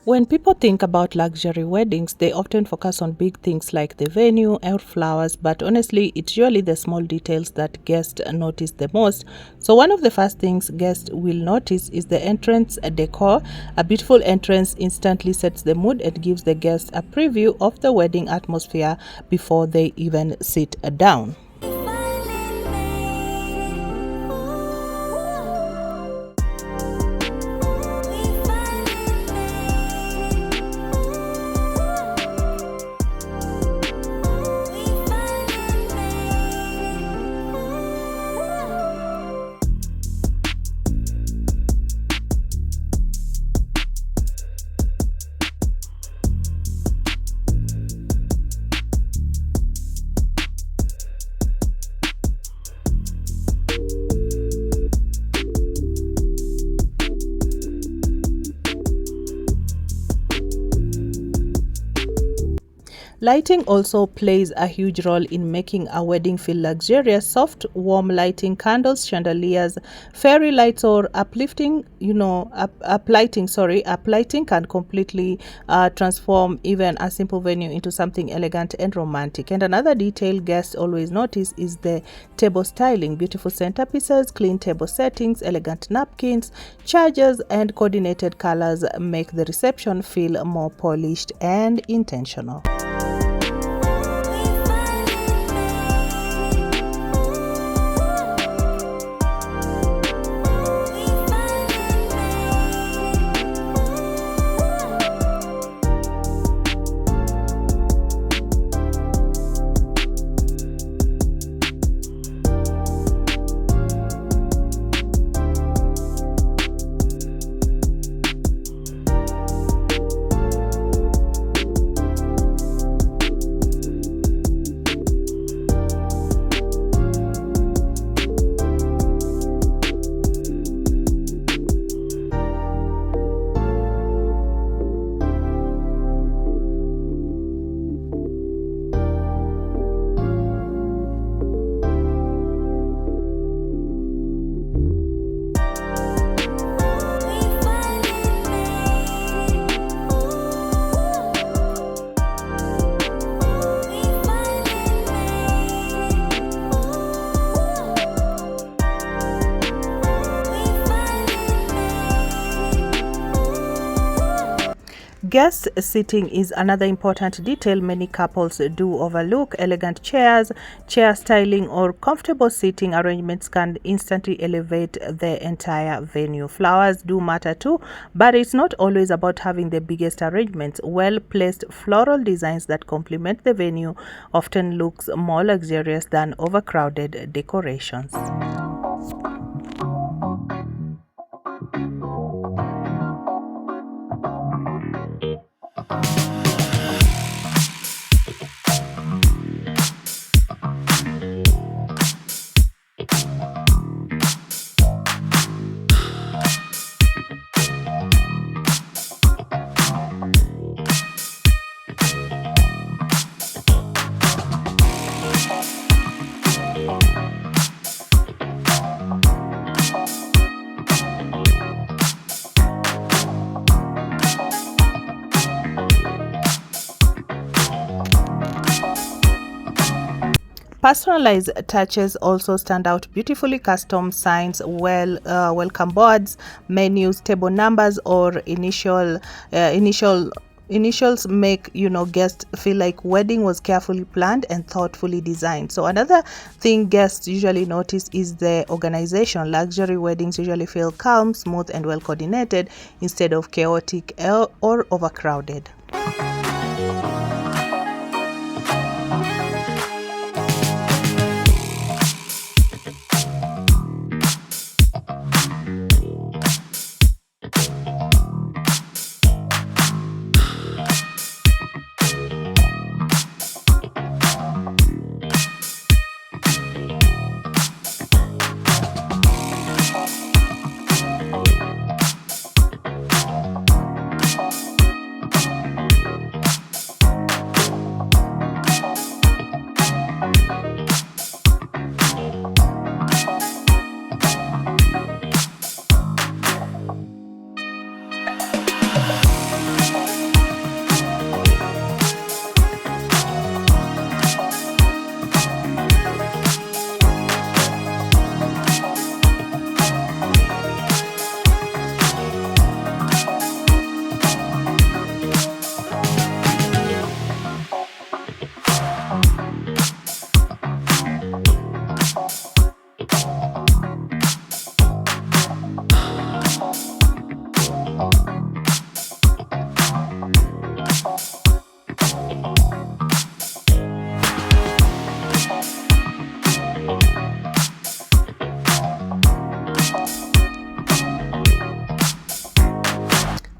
When people think about luxury weddings, they often focus on big things like the venue or flowers, but honestly, it's usually the small details that guests notice the most. So one of the first things guests will notice is the entrance decor. A beautiful entrance instantly sets the mood and gives the guests a preview of the wedding atmosphere before they even sit down. Lighting also plays a huge role in making a wedding feel luxurious. Soft, warm lighting, candles, chandeliers, fairy lights, or uplighting can completely transform even a simple venue into something elegant and romantic. And another detail guests always notice is the table styling. Beautiful centerpieces, clean table settings, elegant napkins, chargers, and coordinated colors make the reception feel more polished and intentional. Guest seating is another important detail many couples do overlook. Elegant chairs, chair styling, or comfortable seating arrangements can instantly elevate the entire venue. Flowers do matter too, but it's not always about having the biggest arrangements. Well-placed floral designs that complement the venue often looks more luxurious than overcrowded decorations. Personalized touches also stand out beautifully. Custom signs, welcome boards, menus, table numbers, or initials make guests feel like wedding was carefully planned and thoughtfully designed. So another thing guests usually notice is the organization. Luxury weddings usually feel calm, smooth, and well coordinated instead of chaotic or overcrowded.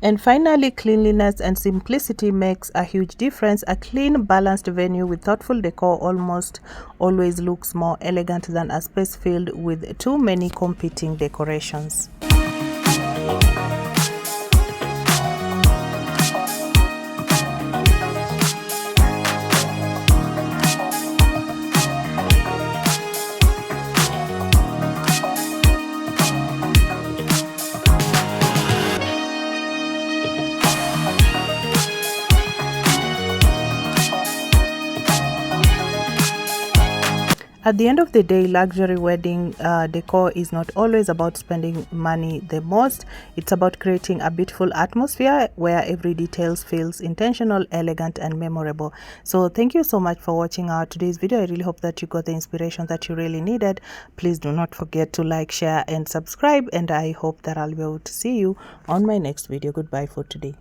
And finally, cleanliness and simplicity makes a huge difference. A clean, balanced venue with thoughtful decor almost always looks more elegant than a space filled with too many competing decorations. At the end of the day, luxury wedding decor is not always about spending money the most. It's about creating a beautiful atmosphere where every detail feels intentional, elegant, and memorable. So thank you so much for watching our today's video. I really hope that you got the inspiration that you really needed. Please do not forget to like, share, and subscribe. And I hope that I'll be able to see you on my next video. Goodbye for today.